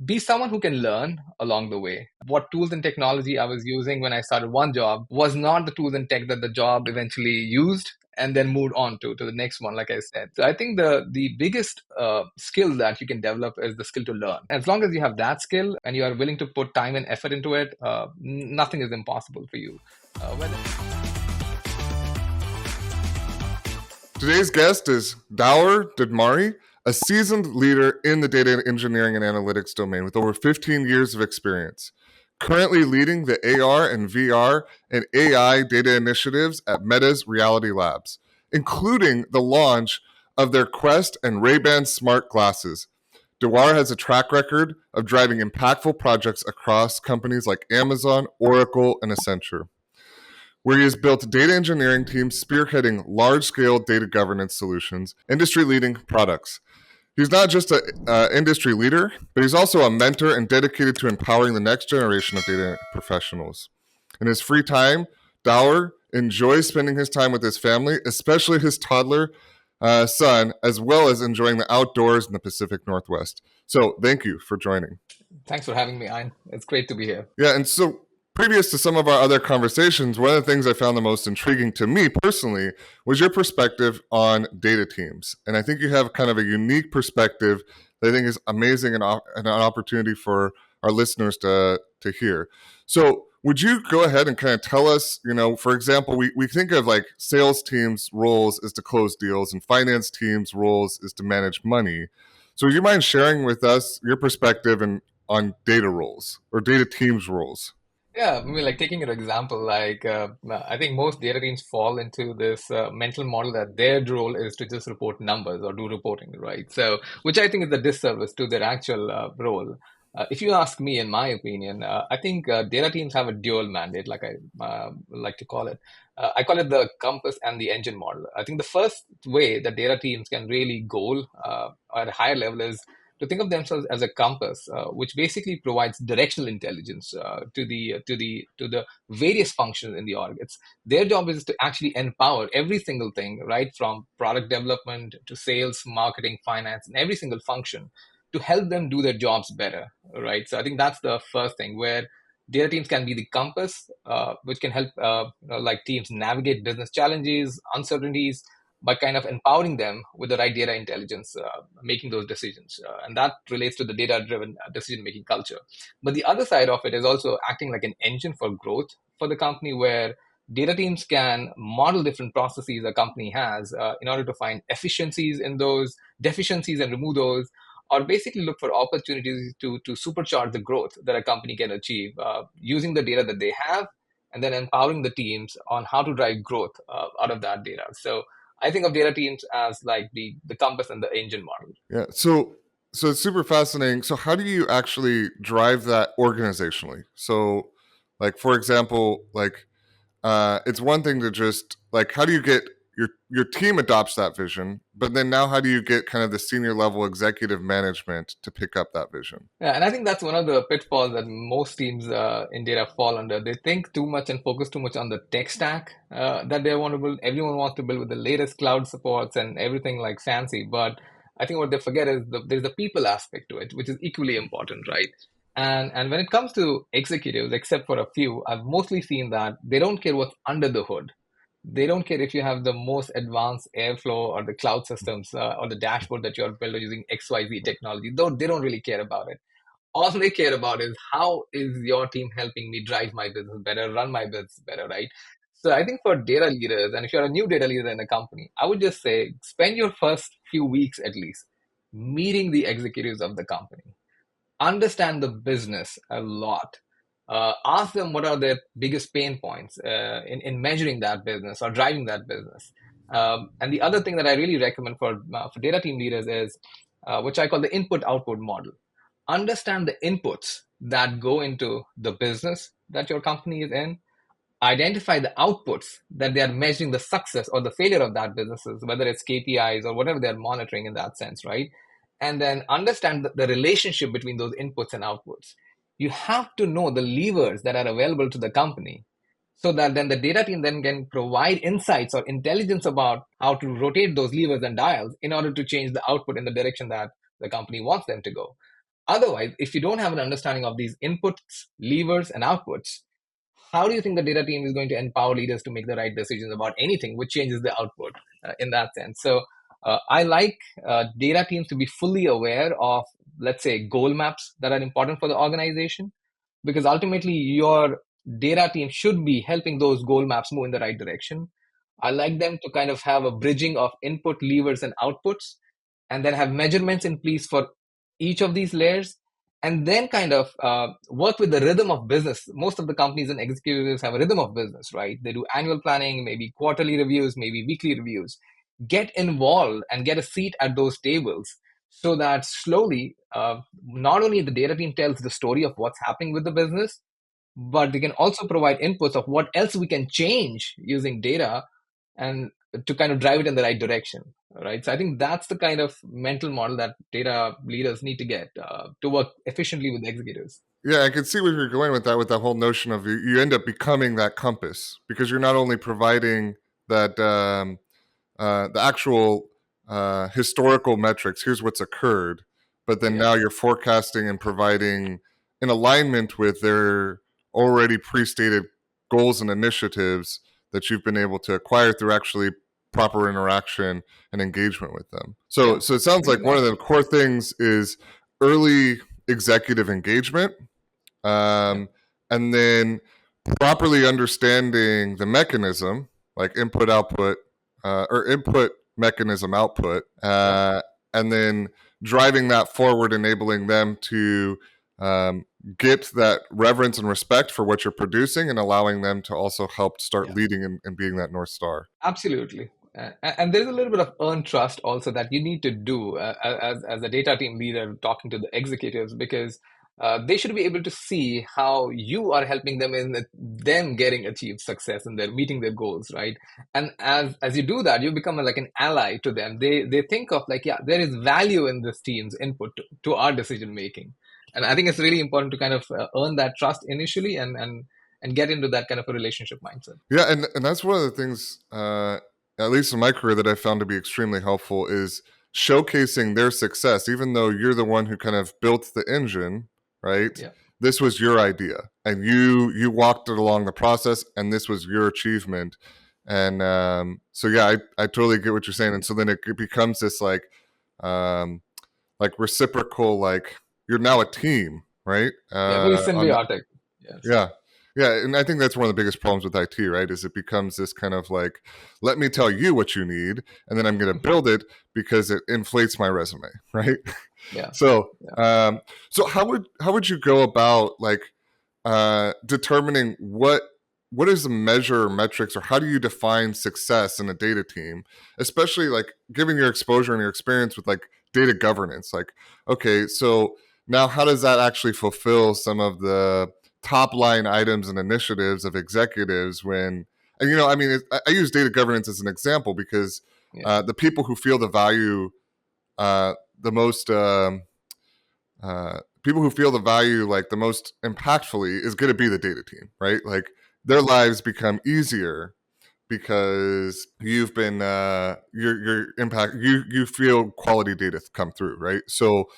be someone who can learn along the way. What tools and technology I was using when I started one job was not the tools and tech that the job eventually used and then moved on to the next one, like I said. So I think the biggest skill that you can develop is the skill to learn. As long as you have that skill and you are willing to put time and effort into it, nothing is impossible for you. Whether Today's guest is Dawar Dedmari, a seasoned leader in the data engineering and analytics domain with over 15 years of experience. Currently leading the AR and VR and AI data initiatives at Meta's Reality Labs, including the launch of their Quest and Ray-Ban smart glasses. Dawar has a track record of driving impactful projects across companies like Amazon, Oracle, and Accenture, where he has built data engineering teams spearheading large-scale data governance solutions, industry-leading products. He's not just an industry leader, but he's also a mentor and dedicated to empowering the next generation of data professionals. In his free time, Dawar enjoys spending his time with his family, especially his toddler son, as well as enjoying the outdoors in the Pacific Northwest. So thank you for joining. Thanks for having me, Ein. It's great to be here. Yeah, and so previous to some of our other conversations, one of the things I found the most intriguing to me personally was your perspective on data teams. And I think you have kind of a unique perspective that I think is amazing and an opportunity for our listeners to hear. So would you go ahead and kind of tell us, for example, we think of like sales teams' roles is to close deals and finance teams' roles is to manage money. So would you mind sharing with us your perspective on data roles or data teams' roles? Yeah, I mean, like taking an example, I think most data teams fall into this mental model that their role is to just report numbers or do reporting, right? So, which I think is a disservice to their actual role. If you ask me, in my opinion, I think data teams have a dual mandate, like I like to call it. I call it the compass and the engine model. I think the first way that data teams can really goal at a higher level is to think of themselves as a compass, which basically provides directional intelligence to the various functions in the org. It's their job is to actually empower every single thing, right, from product development to sales, marketing, finance, and every single function to help them do their jobs better, right? So I think that's the first thing where data teams can be the compass, which can help like teams navigate business challenges, uncertainties, by kind of empowering them with the right data intelligence, making those decisions. And that relates to the data driven decision making culture. But the other side of it is also acting like an engine for growth for the company, where data teams can model different processes a company has in order to find efficiencies in those, deficiencies and remove those, or basically look for opportunities to supercharge the growth that a company can achieve using the data that they have and then empowering the teams on how to drive growth out of that data. So I think of data teams as like the compass and the engine model. Yeah. So it's super fascinating. So how do you actually drive that organizationally? So like for example, like it's one thing to just like how do you get your team adopts that vision, but then now how do you get kind of the senior level executive management to pick up that vision? Yeah, and I think that's one of the pitfalls that most teams in data fall under. They think too much and focus too much on the tech stack that they want to build. Everyone wants to build with the latest cloud supports and everything like fancy. But I think what they forget is there's the people aspect to it, which is equally important, right? And when it comes to executives, except for a few, I've mostly seen that they don't care what's under the hood. They don't care if you have the most advanced airflow or the cloud systems or the dashboard that you're building using XYZ technology. Though they don't really care about it. All they care about is how is your team helping me drive my business better, run my business better, right? So I think for data leaders, and if you're a new data leader in a company, I would just say spend your first few weeks at least meeting the executives of the company, understand the business a lot. Ask them what are their biggest pain points in measuring that business or driving that business. And the other thing that I really recommend for data team leaders is which I call the input output model. Understand the inputs that go into the business that your company is in, identify the outputs that they are measuring the success or the failure of that businesses, whether it's KPIs or whatever they're monitoring in that sense, right? And then understand the relationship between those inputs and outputs. You have to know the levers that are available to the company so that then the data team then can provide insights or intelligence about how to rotate those levers and dials in order to change the output in the direction that the company wants them to go. Otherwise, if you don't have an understanding of these inputs, levers, and outputs, how do you think the data team is going to empower leaders to make the right decisions about anything which changes the output in that sense? So I like data teams to be fully aware of, let's say, goal maps that are important for the organization, because ultimately your data team should be helping those goal maps move in the right direction. I like them to kind of have a bridging of input, levers, and outputs, and then have measurements in place for each of these layers, and then kind of work with the rhythm of business. Most of the companies and executives have a rhythm of business, right? They do annual planning, maybe quarterly reviews, maybe weekly reviews. Get involved and get a seat at those tables, so that slowly, not only the data team tells the story of what's happening with the business, but they can also provide inputs of what else we can change using data, and to kind of drive it in the right direction, right? So I think that's the kind of mental model that data leaders need to get to work efficiently with executives. Yeah, I can see where you're going with that whole notion of you end up becoming that compass because you're not only providing that the actual historical metrics. Here's what's occurred, but then Yeah, now you're forecasting and providing in alignment with their already pre-stated goals and initiatives that you've been able to acquire through actually proper interaction and engagement with them. So, yeah, so it sounds like one of the exactly. core things is early executive engagement, Yeah, um, and then properly understanding the mechanism, like input output or input mechanism output, yeah, and then driving that forward, enabling them to um, get that reverence and respect for what you're producing, and allowing them to also help start yeah. leading and being that North Star. Absolutely. And there's a little bit of earned trust also that you need to do as a data team leader talking to the executives, because they should be able to see how you are helping them in them getting achieved success and they're meeting their goals, right? And as you do that, you become like an ally to them. They think of like, yeah, there is value in this team's input to our decision making. And I think it's really important to kind of earn that trust initially, and get into that kind of a relationship mindset. Yeah, and that's one of the things, at least in my career, that I found to be extremely helpful is showcasing their success, even though you're the one who kind of built the engine, right? Yeah. This was your idea, and you walked it along the process, and this was your achievement. And so, yeah, I totally get what you're saying. And so then it becomes this um, like reciprocal, like you're now a team, right? Yeah, very On symbiotic. Yes. yeah. Yeah. And I think that's one of the biggest problems with IT, right? Is it becomes this kind of like, let me tell you what you need, and then I'm going to build it because it inflates my resume, right? Yeah. So, Yeah. so how would you go about like determining what is the measure or metrics, or how do you define success in a data team, especially like given your exposure and your experience with like data governance? Like, okay, so now how does that actually fulfill some of the top line items and initiatives of executives when, and I mean, I use data governance as an example because Yeah. the people who feel the value the most people who feel the value like the most impactfully is going to be the data team, right? Like their lives become easier because you've been your impact, you feel quality data come through, right? So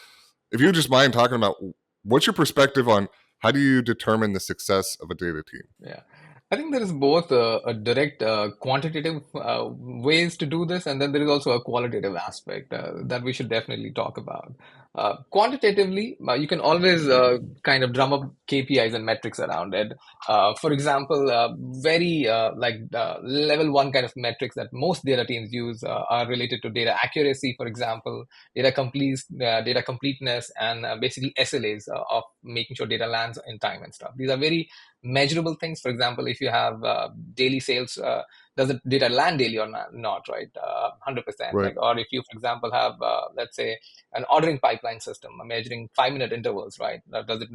if you just mind talking about what's your perspective on how do you determine the success of a data team? Yeah. I think there is both a direct quantitative ways to do this, and then there is also a qualitative aspect that we should definitely talk about. Quantitatively, you can always kind of drum up KPIs and metrics around it. For example, very like level one kind of metrics that most data teams use are related to data accuracy, for example, data completeness, and basically SLAs of making sure data lands in time and stuff. These are very measurable things. For example, if you have daily sales, does the data land daily or not, right? 100%. Right. Like, or if you, for example, have, let's say, an ordering pipeline system measuring 5 minute intervals, right? Does it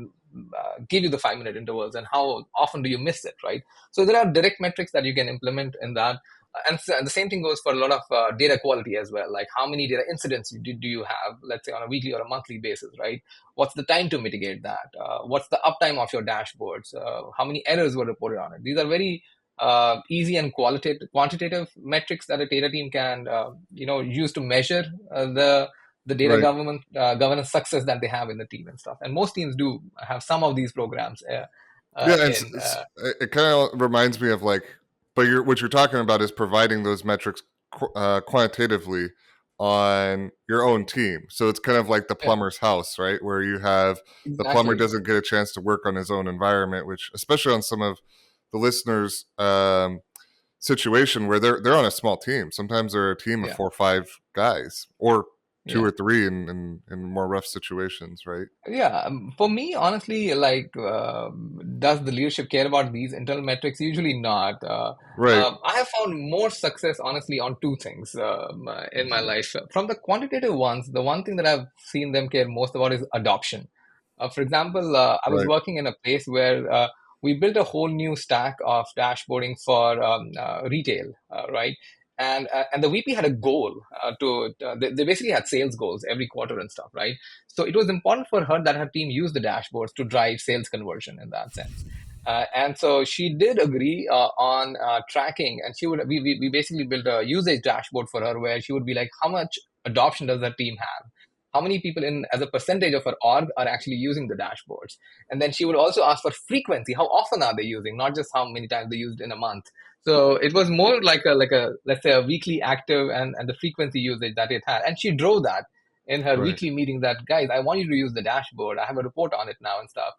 give you the 5 minute intervals, and how often do you miss it, right? So there are direct metrics that you can implement in that. And the same thing goes for a lot of data quality as well. Like, how many data incidents do you have, let's say, on a weekly or a monthly basis, right? What's the time to mitigate that? What's the uptime of your dashboards? How many errors were reported on it? These are very easy and quantitative metrics that a data team can use to measure the the data Right. governance success that they have in the team and stuff. And most teams do have some of these programs Yeah, and in. it kind of reminds me of like, but what you're talking about is providing those metrics quantitatively on your own team. So it's kind of like the Yeah, plumber's house, right? Where you have the plumber exactly. doesn't get a chance to work on his own environment, which, especially on some of the listeners' situation where they're on a small team. Sometimes they're a team of Yeah, 4 or 5 guys, or two yeah. or three in more rough situations, right? Yeah, for me, honestly, like, does the leadership care about these internal metrics? Usually not. Right, I have found more success, honestly, on two things in my life. From the quantitative ones, the one thing that I've seen them care most about is adoption. For example, I was right, working in a place where we built a whole new stack of dashboarding for retail, right? And the VP had a goal they basically had sales goals every quarter and stuff, right? So it was important for her that her team use the dashboards to drive sales conversion in that sense. And so she did agree on tracking, and we basically built a usage dashboard for her where she would be like, how much adoption does her team have? How many people in as a percentage of her org are actually using the dashboards? And then she would also ask for frequency. How often are they using? Not just how many times they used in a month. So it was more like a let's say a weekly active and the frequency usage that it had. And she drove that in her right, weekly meeting that, guys, I want you to use the dashboard. I have a report on it now and stuff,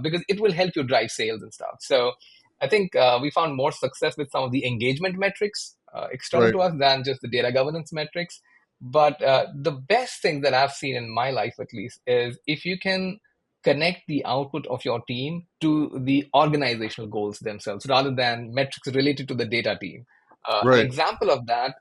because it will help you drive sales and stuff. So I think we found more success with some of the engagement metrics external right, to us than just the data governance metrics. But the best thing that I've seen in my life, at least, is if you can connect the output of your team to the organizational goals themselves rather than metrics related to the data team. An right. example of that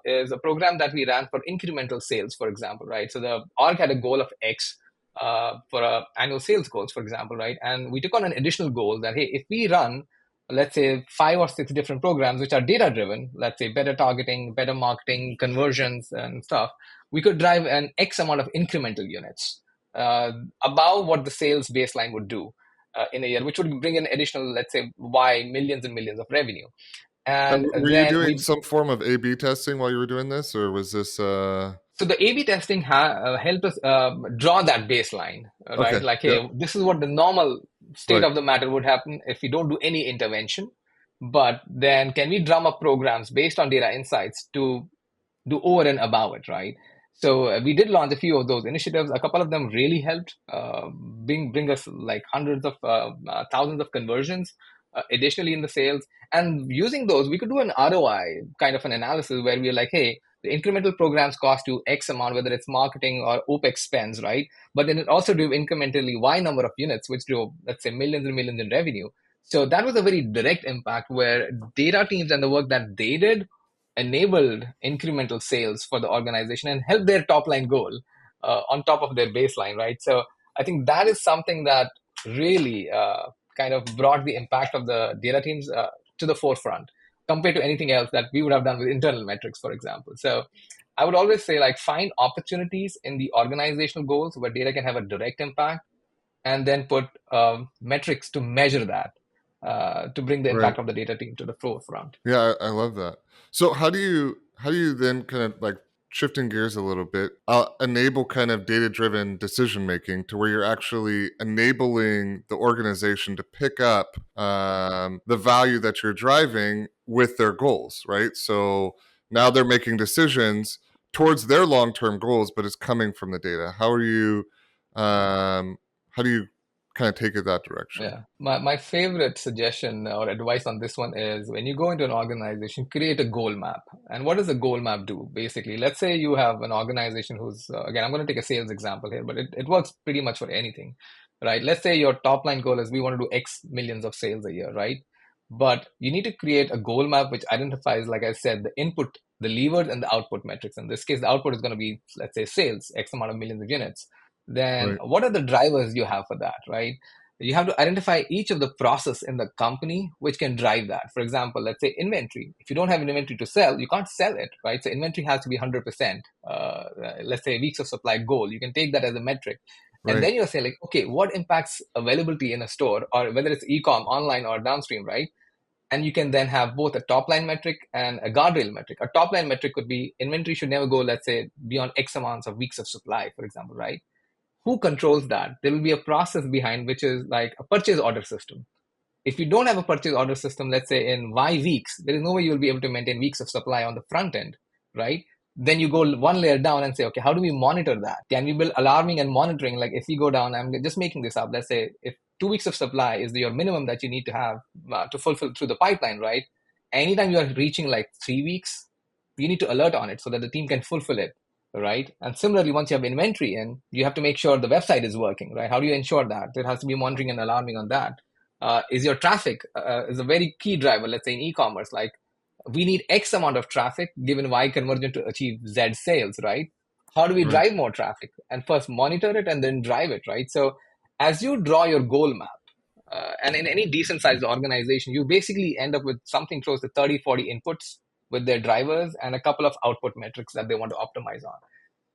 is a program that we ran for incremental sales, for example, right? So the org had a goal of X for annual sales goals, for example, right? And we took on an additional goal that, hey, if we run, let's say, 5 or 6 different programs which are data driven, let's say better targeting, better marketing, conversions, and stuff, we could drive an X amount of incremental units uh, above what the sales baseline would do in a year, which would bring in additional, let's say, Y millions and millions of revenue. And Were you then doing we some form of A/B testing while you were doing this, or was this? So the A/B testing helped us draw that baseline, right? Okay. Like, Yep. hey, this is what the normal state Right. of the matter would happen if we don't do any intervention. But then, can we drum up programs based on data insights to do over and above it, right? So we did launch a few of those initiatives. A couple of them really helped bring us like hundreds of thousands of conversions. Additionally, in the sales, and using those, we could do an ROI kind of an analysis where we're like, hey, the incremental programs cost you X amount, whether it's marketing or OPEX spends, right? But then it also drove incrementally Y number of units, which drove, let's say, millions and millions in revenue. So that was a very direct impact where data teams and the work that they did enabled incremental sales for the organization and helped their top line goal on top of their baseline, right? So I think that is something that really kind of brought the impact of the data teams to the forefront compared to anything else that we would have done with internal metrics, for example. So I would always say, like, find opportunities in the organizational goals where data can have a direct impact, and then put metrics to measure that to bring the Right. impact of the data team to the forefront. Yeah, I love that. So how do you then kind of like shifting gears a little bit, enable kind of data driven decision making to where you're actually enabling the organization to pick up the value that you're driving with their goals, right? So now they're making decisions towards their long term goals, but it's coming from the data. How do you kind of take it that direction? Yeah. My favorite suggestion or advice on this one is when you go into an organization, create a goal map. And what does a goal map do? Basically, let's say you have an organization who's, again, I'm going to take a sales example here, but it works pretty much for anything, right? Let's say your top line goal is we want to do X millions of sales a year, right? But you need to create a goal map which identifies, like I said, the input, the levers, and the output metrics. In this case, the output is going to be, let's say, sales, X amount of millions of units. Then Right. what are the drivers you have for that, right? You have to identify each of the process in the company which can drive that. For example, let's say inventory. If you don't have an inventory to sell, you can't sell it, right? So inventory has to be 100%. Let's say weeks of supply goal. You can take that as a metric. And Right. then you'll say, like, okay, what impacts availability in a store, or whether it's e-com, online, or downstream, right? And you can then have both a top line metric and a guardrail metric. A top line metric could be inventory should never go, let's say, beyond X amounts of weeks of supply, for example, right? Who controls that? There will be a process behind, which is like a purchase order system. If you don't have a purchase order system, let's say in Y weeks, there is no way you'll be able to maintain weeks of supply on the front end, right? Then you go one layer down and say, okay, how do we monitor that? Can we build alarming and monitoring? Like if you go down, I'm just making this up. Let's say if 2 weeks of supply is your minimum that you need to have to fulfill through the pipeline, right? Anytime you are reaching like 3 weeks, you need to alert on it so that the team can fulfill it, right? And similarly, once you have inventory in, you have to make sure the website is working, right? How do you ensure that? There has to be monitoring and alarming on that. Is your traffic is a very key driver, let's say in e-commerce, like we need X amount of traffic given Y conversion to achieve Z sales, right? How do we Right. drive more traffic? And first monitor it and then drive it, right? So as you draw your goal map, and in any decent sized organization, you basically end up with something close to 30, 40 inputs with their drivers and a couple of output metrics that they want to optimize on.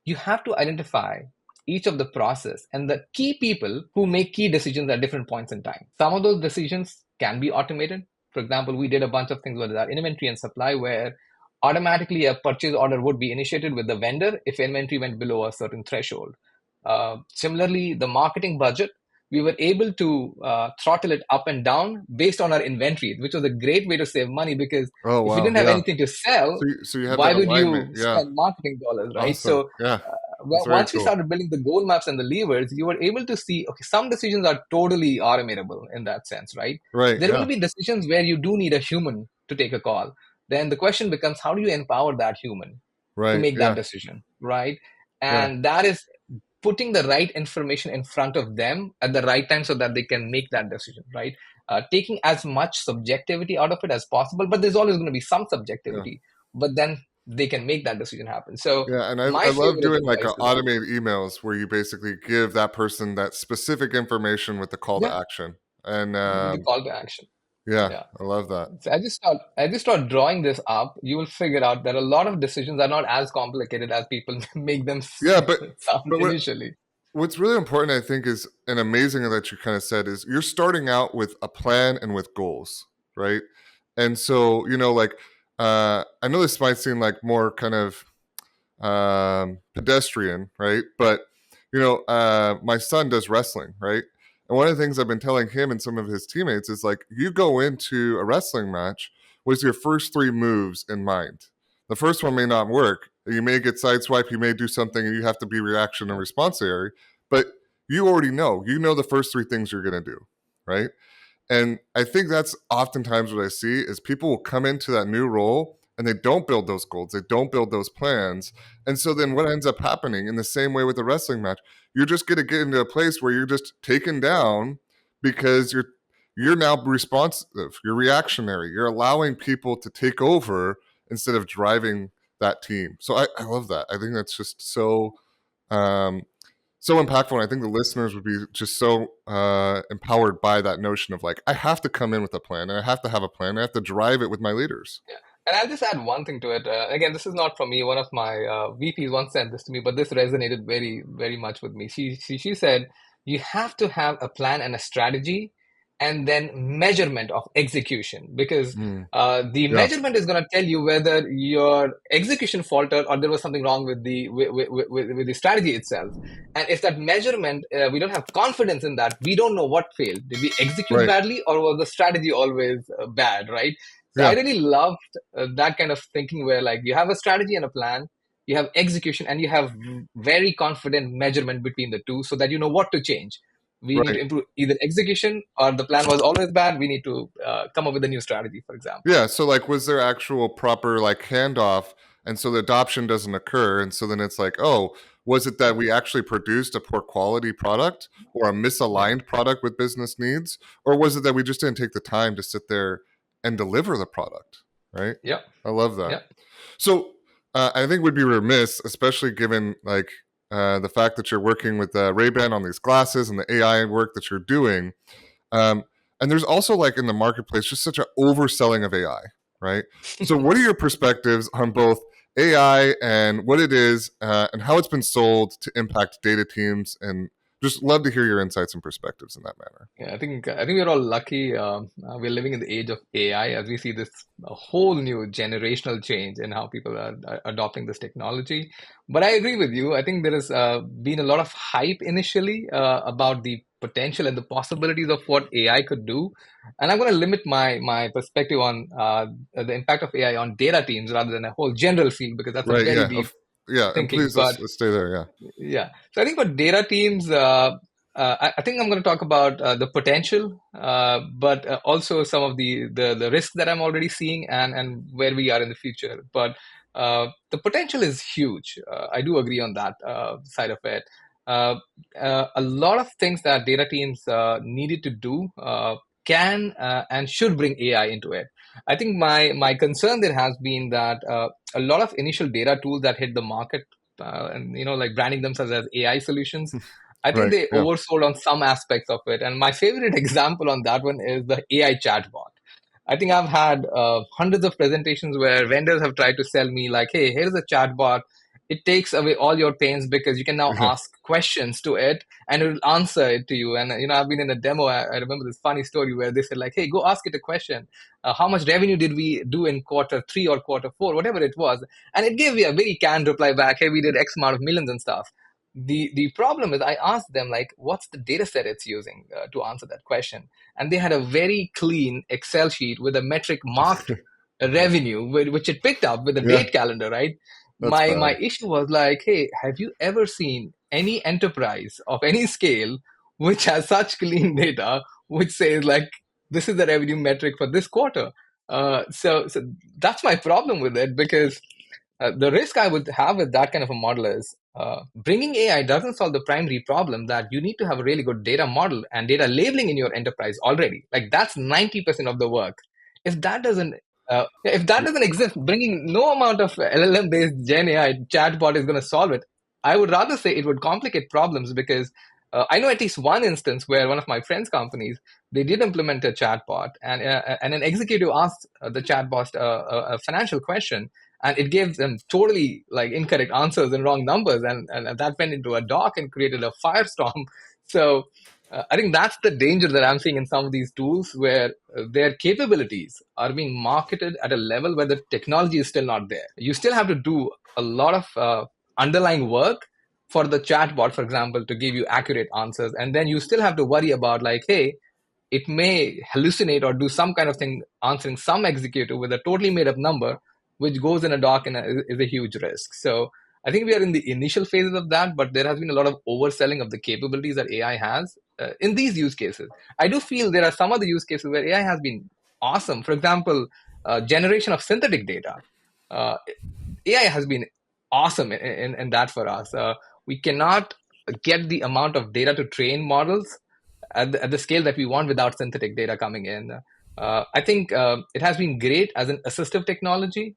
You have to identify each of the process and the key people who make key decisions at different points in time. Some of those decisions can be automated. For example, we did a bunch of things with our inventory and supply where automatically a purchase order would be initiated with the vendor if inventory went below a certain threshold. Similarly, the marketing budget, we were able to throttle it up and down based on our inventory, which was a great way to save money because Oh if you wow, didn't have yeah. anything to sell, So you have why that would alignment, you yeah. spend marketing dollars, right? Awesome, So yeah. well, That's very once we cool. started building the goal maps and the levers, you were able to see, okay, some decisions are totally automatable in that sense, right? Right, There will yeah, be decisions where you do need a human to take a call. Then the question becomes, how do you empower that human to right, make that yeah, decision, right? yeah, And that is putting the right information in front of them at the right time so that they can make that decision, right? Taking as much subjectivity out of it as possible, but there's always going to be some yeah. subjectivity, but then they can make that decision happen. So Yeah, and my I love favorite doing like advice is like, automated emails where you basically give that person that specific information with the call to yeah, action. And with the call to action. yeah, Yeah. I love that. So as you start drawing this up, you will figure out that a lot of decisions are not as complicated as people make them Yeah, sound but initially. what's really important, I think, is and amazing that you kind of said is you're starting out with a plan and with goals, right? And so like I know this might seem like more kind of pedestrian, right? But my son does wrestling, right? And one of the things I've been telling him and some of his teammates is like, you go into a wrestling match with your first three moves in mind. The first one may not work. You may get sideswiped. You may do something, and you have to be reaction and Yeah. responsive. But you already know. You know the first three things you're going to do, right? And I think that's oftentimes what I see is people will come into that new role and they don't build those goals, they don't build those plans. And so then what ends up happening in the same way with the wrestling match, you're just going to get into a place where you're just taken down because you're now responsive, you're reactionary, you're allowing people to take over instead of driving that team. So I love that. I think that's just um, so impactful. And I think the listeners would be just so empowered by that notion of like, I have to come in with a plan and I have to have a plan. I have to drive it with my leaders. Yeah. And I'll just add one thing to it. Again, this is not from me. One of my VPs once said this to me, but this resonated very, very much with me. She said, you have to have a plan and a strategy and then measurement of execution because Mm, the yeah, measurement is going to tell you whether your execution faltered or there was something wrong with with the strategy itself. And if that measurement, we don't have confidence in that, we don't know what failed. Did we execute right. badly or was the strategy always bad, right? So I Yeah, really loved that kind of thinking where like you have a strategy and a plan, you have execution, and you have very confident measurement between the two so that you know what to change. We need right. to improve either execution or the plan was always bad. We need to come up with a new strategy, for example. Yeah. So like, was there actual proper like handoff? And so the adoption doesn't occur. And so then it's like, oh, was it that we actually produced a poor quality product or a Yeah. misaligned product with business needs? Or was it that we just didn't take the time to sit there and deliver the product? Right. Yep. I love that. Yep. So I think we'd be remiss, especially given like the fact that you're working with Ray-Ban on these glasses and the AI work that you're doing. Um, and there's also like in the marketplace just such an overselling of AI, right? So what are your perspectives on both AI and what it is and how it's been sold to impact data teams and just love to hear your insights and perspectives in that manner. Yeah, I think we're all lucky. We're living in the age of AI as we see this a whole new generational change in how people are adopting this technology. But I agree with you. I think there has been a lot of hype initially about the potential and the possibilities of what AI could do. And I'm going to limit my perspective on the impact of AI on data teams rather than a whole general field because that's a Right, very yeah, deep yeah, and thinking. please But let's stay there. Yeah. yeah. So I think for data teams, I think I'm going to talk about the potential, but also some of the risks that I'm already seeing and where we are in the future. But the potential is huge. I do agree on that side of it. Uh, a lot of things that data teams needed to do can and should bring AI into it. I think my concern there has been that a lot of initial data tools that hit the market and like branding themselves as AI solutions. I think Right, they yeah. oversold on some aspects of it. And my favorite example on that one is the AI chatbot. I think I've had hundreds of presentations where vendors have tried to sell me like, hey, here's a chatbot. It takes away all your pains because you can now Yeah. ask questions to it and it will answer it to you. And I've been in a demo. I remember this funny story where they said like, hey, go ask it a question. How much revenue did we do in quarter 3 or quarter 4, whatever it was? And it gave me a very canned reply back. Hey, we did X amount of millions and stuff. The problem is I asked them like, what's the data set it's using to answer that question? And they had a very clean Excel sheet with a metric marked revenue, which it picked up with a Yeah, date calendar, right? that's My bad. issue was like, hey, have you ever seen any enterprise of any scale which has such clean data, which says like, this is the revenue metric for this quarter? So that's my problem with it because the risk I would have with that kind of a model is bringing AI doesn't solve the primary problem that you need to have a really good data model and data labeling in your enterprise already. Like that's 90% of the work. If that doesn't if that doesn't exist, bringing no amount of LLM based Gen AI chatbot is going to solve it. I would rather say it would complicate problems because I know at least one instance where one of my friends' companies they did implement a chatbot, and an executive asked the chatbot a financial question, and it gave them totally like incorrect answers and wrong numbers, and that went into a dock and created a firestorm. So I think that's the danger that I'm seeing in some of these tools where their capabilities are being marketed at a level where the technology is still not there. You still have to do a lot of underlying work for the chatbot, for example, to give you accurate answers, and then you still have to worry about like, hey, it may hallucinate or do some kind of thing answering some executive with a totally made up number, which goes in a dock and is a huge risk. So I think we are in the initial phases of that, but there has been a lot of overselling of the capabilities that AI has in these use cases. I do feel there are some other use cases where AI has been awesome. For example, generation of synthetic data. Uh, AI has been awesome in that for us. We cannot get the amount of data to train models at the scale that we want without synthetic data coming in. I think it has been great as an assistive technology,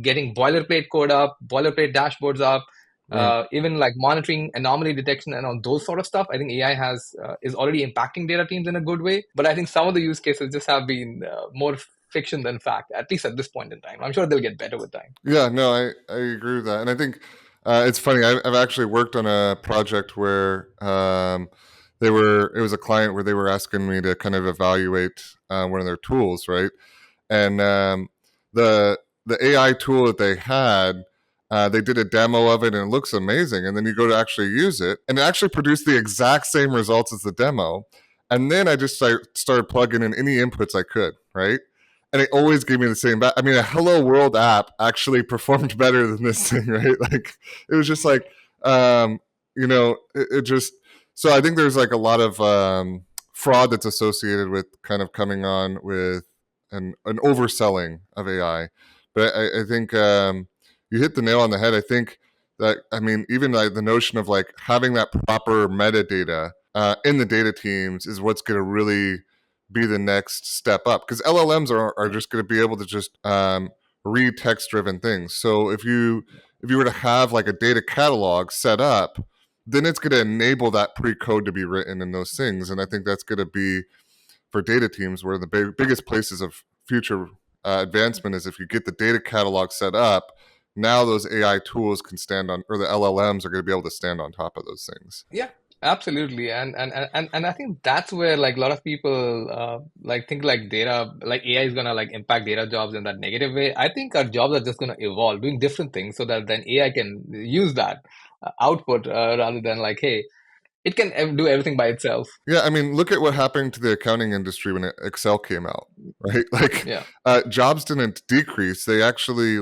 getting boilerplate code up, boilerplate dashboards up, Right. even like monitoring anomaly detection and all those sort of stuff. I think AI has is already impacting data teams in a good way. But I think some of the use cases just have been more fiction than fact, at least at this point in time. I'm sure they'll get better with time. Yeah, no, I agree with that, and I think it's funny. I've actually worked on a project where it was a client where they were asking me to kind of evaluate one of their tools, right? And the the AI tool that they had, they did a demo of it and it looks amazing. And then you go to actually use it, and it actually produced the exact same results as the demo. And then I just started plugging in any inputs I could, right? And it always gave me the same. I mean, a Hello World app actually performed better than this thing, right? Like it was just like, it just. So I think there's like a lot of fraud that's associated with kind of coming on with an overselling of AI. But I think you hit the nail on the head. I think that I mean even like the notion of like having that proper metadata in the data teams is what's going to really be the next step up because LLMs are just going to be able to just read text driven things. So if you were to have like a data catalog set up, then it's going to enable that pre-code to be written in those things, and I think that's going to be for data teams where the biggest places of future advancement is if you get the data catalog set up. Now those AI tools can stand on, or the LLMs are going to be able to stand on top of those things. Yeah. Absolutely, and I think that's where like a lot of people like think like data, like AI is gonna like impact data jobs in that negative way. I think our jobs are just gonna evolve, doing different things, so that then AI can use that output rather than like, hey, it can do everything by itself. Yeah, I mean, look at what happened to the accounting industry when Excel came out, right? Like, Yeah. jobs didn't decrease; they actually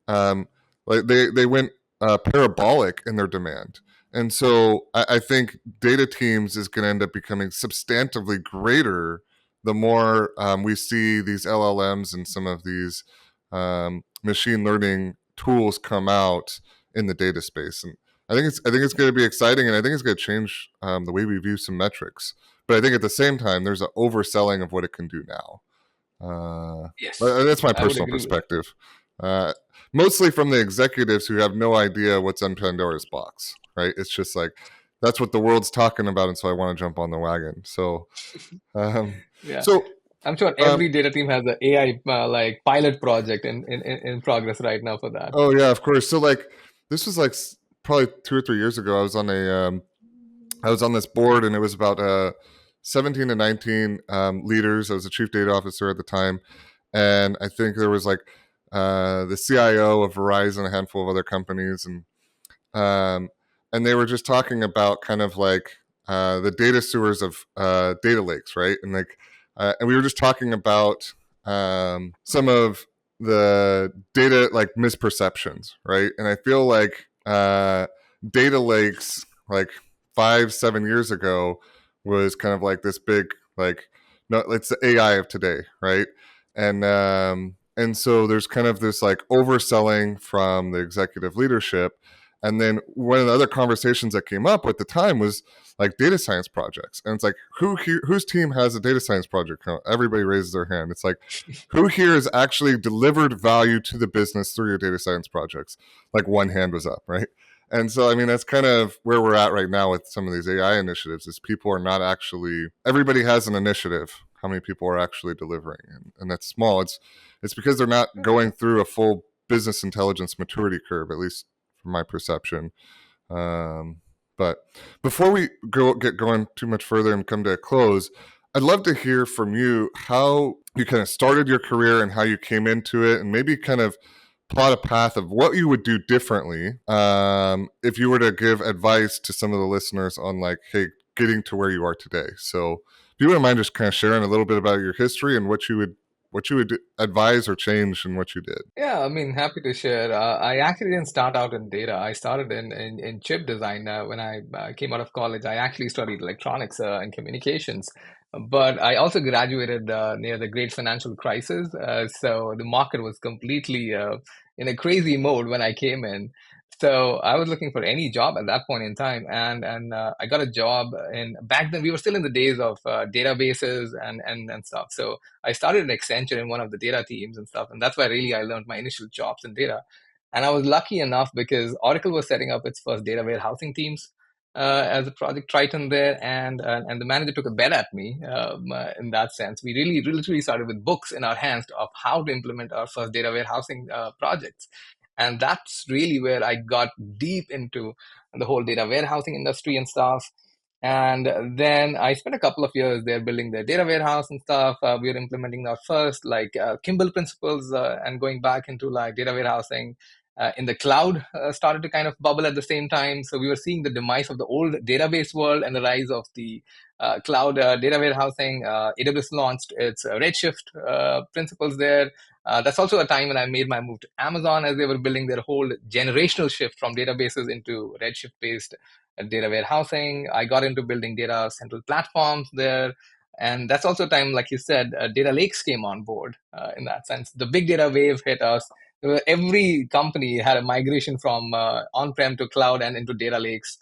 um, like they went parabolic in their demand. And so I think data teams is going to end up becoming substantively greater the more we see these LLMs and some of these machine learning tools come out in the data space. And I think it's going to be exciting, and I think it's going to change the way we view some metrics. But I think at the same time, there's an overselling of what it can do now. Yes, That's my I would personal agree with that. perspective. Uh, Mostly from the executives who have no idea what's in Pandora's box. Right? It's just like that's what the world's talking about, and so I want to jump on the wagon. Um, Yeah. so I'm sure um, every data team has an AI like pilot project in progress right now for that. oh yeah, of course. So like this was like probably 2 or 3 years ago. I was on this board, and it was about 17 to 19 leaders. I was a chief data officer at the time, and I think there was like the CIO of Verizon, a handful of other companies, um, and they were just talking about kind of like the data sewers of data lakes, right? And we were just talking about some of the data like misperceptions, right? And I feel like data lakes, like 5 7 years ago, was kind of like this big like no, it's the AI of today, right? And so there's kind of this like overselling from the executive leadership, and then one of the other conversations that came up at the time was like data science projects. And it's like, who here, whose team has a data science project? Everybody raises their hand. It's like, who here has actually delivered value to the business through your data science projects? Like one hand was up, right? And so, I mean, that's kind of where we're at right now with some of these AI initiatives. Is people are not actually. Everybody has an initiative. How many people are actually delivering? And that's small. It's because they're not going through a full business intelligence maturity curve, at least from my perception. Um, but before we get going too much further and come to a close, I'd love to hear from you how you kind of started your career and how you came into it, and maybe kind of plot a path of what you would do differently if you were to give advice to some of the listeners on like, hey, getting to where you are today. So, if you wouldn't mind just kind of sharing a little bit about your history and what you would advise or change in what you did. Yeah, I mean, happy to share. I actually didn't start out in data. I started in chip design when I came out of college. I actually studied electronics and communications, but I also graduated near the great financial crisis. So the market was completely in a crazy mode when I came in. So I was looking for any job at that point in time, and I got a job. And back then, we were still in the days of databases and stuff. So I started at Accenture in one of the data teams and stuff, and that's where really I learned my initial jobs in data. And I was lucky enough because Oracle was setting up its first data warehousing teams as a project Triton there, and the manager took a bet at me in that sense. We really literally started with books in our hands of how to implement our first data warehousing projects, and that's really where I got deep into the whole data warehousing industry and stuff. And then I spent a couple of years there building the data warehouse and stuff. We were implementing our first like Kimball principles and going back into like data warehousing in the cloud started to kind of bubble at the same time. So we were seeing the demise of the old database world and the rise of the cloud data warehousing. AWS launched its Redshift principles there. That's also a time when I made my move to Amazon as they were building their whole generational shift from databases into Redshift based data warehousing. I got into building data central platforms there. And that's also a time, like you said, data lakes came on board in that sense. The big data wave hit us. Every company had a migration from on-prem to cloud and into data lakes,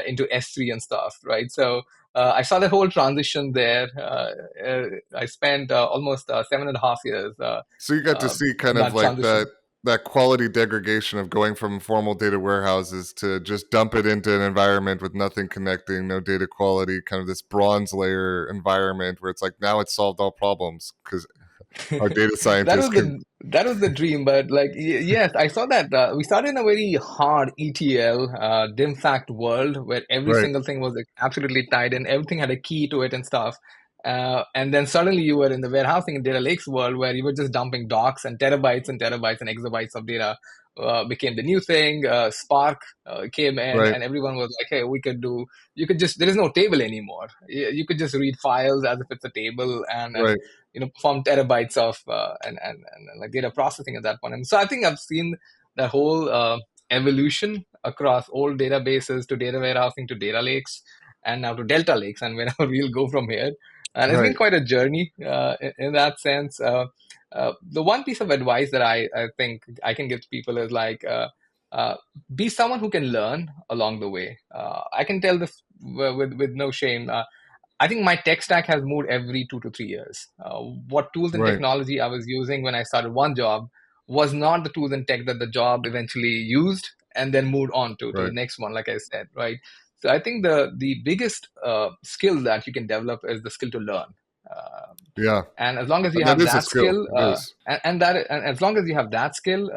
into S3 and stuff, right? So I saw the whole transition there. I spent almost 7.5 years So you got to see kind in of that like that transition. that quality degradation of going from formal data warehouses to just dump it into an environment with nothing connecting, no data quality, kind of this bronze layer environment where it's like now it's solved all problems because Our data That scientists was can. the dream, but like yes, I saw that we started in a very hard ETL, dim fact world where every Right, single thing was like, absolutely tied in, everything had a key to it and stuff. And then suddenly you were in the warehousing and data lakes world where you were just dumping docs and terabytes and exabytes of data. Became the new thing. Spark came in, right, and everyone was like, "Hey, we could do." You could just there is no table anymore. You could just read files as if it's a table, and right, perform terabytes of and like data processing at that point. And so I think I've seen that whole evolution across old databases to data warehousing to data lakes and now to delta lakes and wherever we'll go from here. And it's been right. quite a journey in that sense. The one piece of advice that I think I can give to people is like uh, be someone who can learn along the way. I can tell this with no shame. I think my tech stack has moved every 2 to 3 years. What tools and Right, technology I was using when I started one job was not the tools and tech that the job eventually used and then moved on to the right. next one, like I said, right? So I think the biggest skill that you can develop is the skill to learn. Um Yeah, and as long as you that have is a that skill. skill, It is. and as long as you have that skill,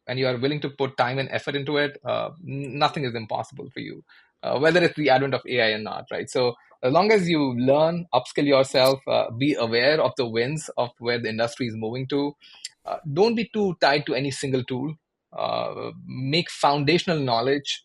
and you are willing to put time and effort into it, nothing is impossible for you, whether it's the advent of AI or not, right? So as long as you learn, upskill yourself, be aware of the winds of where the industry is moving to. Don't be too tied to any single tool. Make foundational knowledge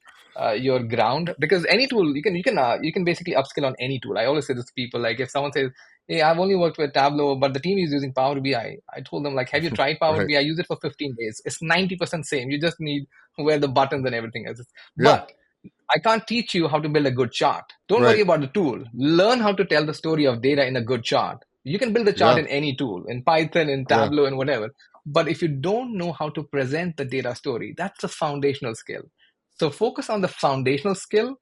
your ground, because any tool you can basically upskill on any tool. I always say this to people, like if someone says, "Hey, I've only worked with Tableau, but the team is using Power BI." I told them, like, "Have you tried Power Right. BI? Use it for 15 days. It's 90% same. You just need where the buttons and everything is." Yeah. But I can't teach you how to build a good chart. Don't worry Right. about the tool. Learn how to tell the story of data in a good chart. You can build a chart Yeah. in any tool, in Python, in Yeah. Tableau, and whatever. But if you don't know how to present the data story, that's a foundational skill. So focus on the foundational skill,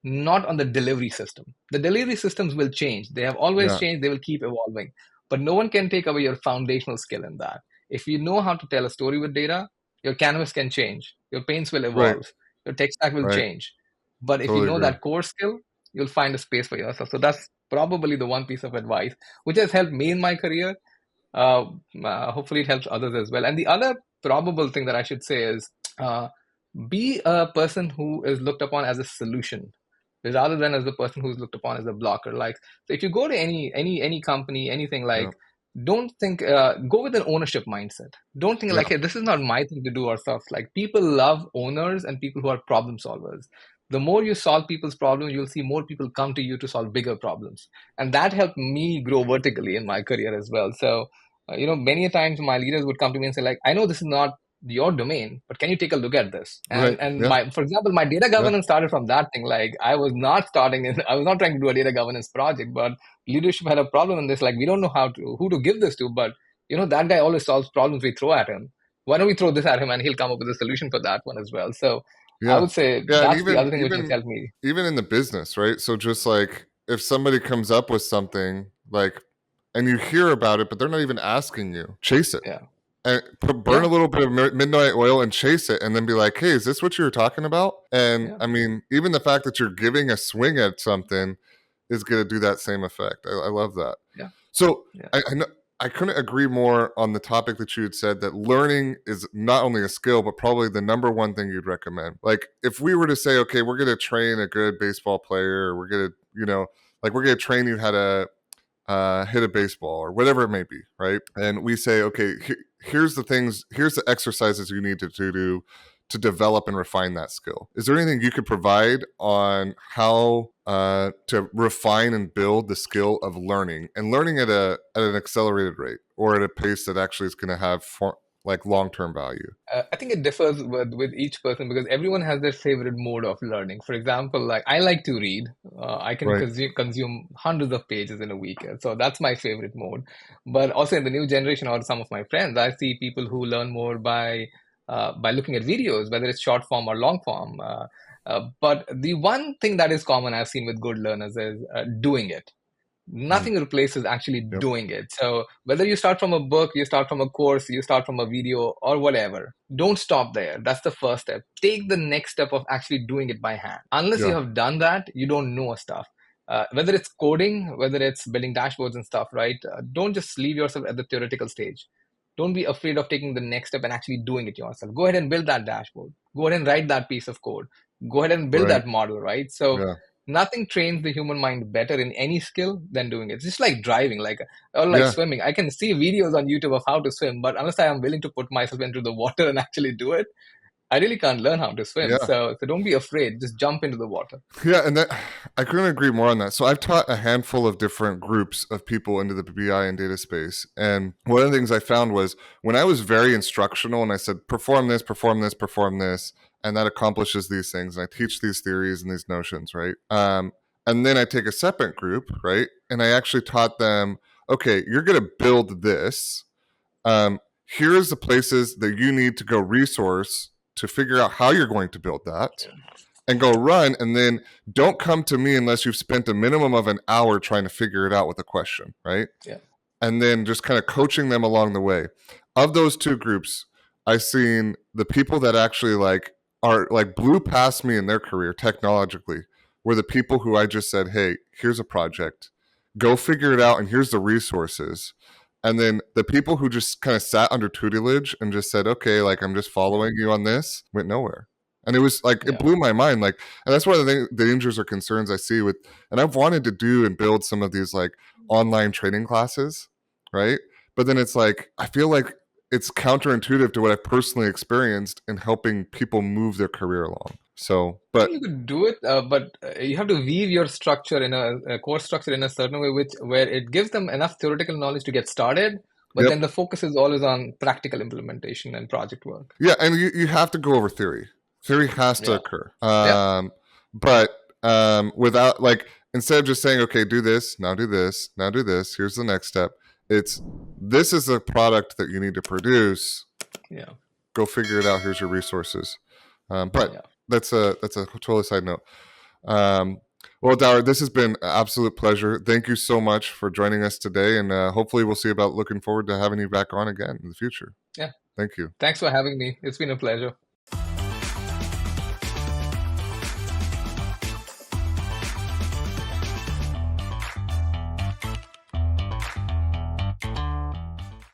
not on the delivery system. The delivery systems will change. They have always Yeah. changed. They will keep evolving. But no one can take away your foundational skill in that. If you know how to tell a story with data, your canvas can change. Your paints will Right. evolve. Your tech stack will Right. change. But if you Totally know agree. that core skill, you'll find a space for yourself. So that's probably the one piece of advice which has helped me in my career. uh, Hopefully it helps others as well. And the other probable thing that I should say is uh, be a person who is looked upon as a solution rather than as the person who's looked upon as a blocker. Like, so if you go to any company, anything, Yeah. like, don't think, go with an ownership mindset. Don't think Yeah. like, hey, this is not my thing to do or stuff. Like, people love owners and people who are problem solvers. The more you solve people's problems, you'll see more people come to you to solve bigger problems, and that helped me grow vertically in my career as well. So many a times my leaders would come to me and say, like, I know this is not your domain, but can you take a look at this? Right. And Yeah. my, for example, my data Yeah. governance started from that thing. Like, I was not trying to do a data governance project, but leadership had a problem in this. Like, we don't know who to give this to, but that guy always solves problems we throw at him. Why don't we throw this at him and he'll come up with a solution for that one as well? So I Yeah. would say Yeah. And that's the even other thing which has even helped me. even in the business, right? So just like if somebody comes up with something like, and you hear about it, but they're not even asking you, chase it. Yeah. And burn a Yeah. little bit of midnight oil and chase it, and then be like, hey, is this what you were talking about? And Yeah. I mean, even the fact that you're giving a swing at something is going to do that same effect. I love that. Yeah. So Yeah. I know I couldn't agree more on the topic that you had said, that learning is not only a skill, but probably the number one thing you'd recommend. Like if we were to say, okay, we're going to train a good baseball player, or we're going to, like we're going to train you how to hit a baseball or whatever it may be, right? And we say, okay, here's the things, here's the exercises you need to do to develop and refine that skill. Is there anything you could provide on how to refine and build the skill of learning, and learning at an accelerated rate, or at a pace that actually is going to have like long-term value? I think it differs with each person because everyone has their favorite mode of learning. For example, like I like to read. I can Right. consume hundreds of pages in a week. So that's my favorite mode. But also in the new generation or some of my friends, I see people who learn more by looking at videos, whether it's short form or long form. But the one thing that is common I've seen with good learners is doing it. Mm. Nothing replaces actually Yep. doing it. So whether you start from a book, you start from a course, you start from a video or whatever, don't stop there. That's the first step. Take the next step of actually doing it by hand. Unless you Yeah. have done that, you don't know stuff. Whether it's coding, whether it's building dashboards and stuff, right? Don't just leave yourself at the theoretical stage. Don't be afraid of taking the next step and actually doing it yourself. Go ahead and build that dashboard. Go ahead and write that piece of code. Go ahead and build Right. that model, right? So Yeah. nothing trains the human mind better in any skill than doing it. It's just like driving, or like Yeah. swimming. I can see videos on YouTube of how to swim, but unless I am willing to put myself into the water and actually do it, I really can't learn how to swim. Yeah. So don't be afraid. Just jump into the water. Yeah, and that I couldn't agree more on that. So I've taught a handful of different groups of people into the BI and data space. And one of the things I found was when I was very instructional and I said, perform this, perform this, perform this, and that accomplishes these things. And I teach these theories and these notions, right? And then I take a separate group, right? And I actually taught them, okay, you're going to build this. Here's the places that you need to go resource to figure out how you're going to build that and go run, and then don't come to me unless you've spent a minimum of an hour trying to figure it out with a question, right? Yeah. And then just kind of coaching them along the way. Of those two groups, I've seen the people that actually are blew past me in their career technologically were the people who I just said, hey, here's a project, go figure it out, and here's the resources. And then the people who just kind of sat under tutelage and just said, okay, like I'm just following you on this, went nowhere. And it was like, it blew my mind. Like, and that's one of the dangers or concerns I see with, and I've wanted to do and build some of these like online training classes, right? But then it's like, I feel like it's counterintuitive to what I've personally experienced in helping people move their career along. So, but you could do it, but you have to weave your structure in a course structure in a certain way, where it gives them enough theoretical knowledge to get started, but yep. then the focus is always on practical implementation and project work. Yeah. And you have to go over theory. Theory has to Yeah. occur. Yeah. But without like, instead of just saying, okay, do this, now do this, now do this, here's the next step. It's this is a product that you need to produce. Yeah. Go figure it out. Here's your resources. But Yeah. that's a totally side note. Well, Dawar, this has been an absolute pleasure. Thank you so much for joining us today, and hopefully we'll see about looking forward to having you back on again in the future. Yeah. Thank you. Thanks for having me. It's been a pleasure.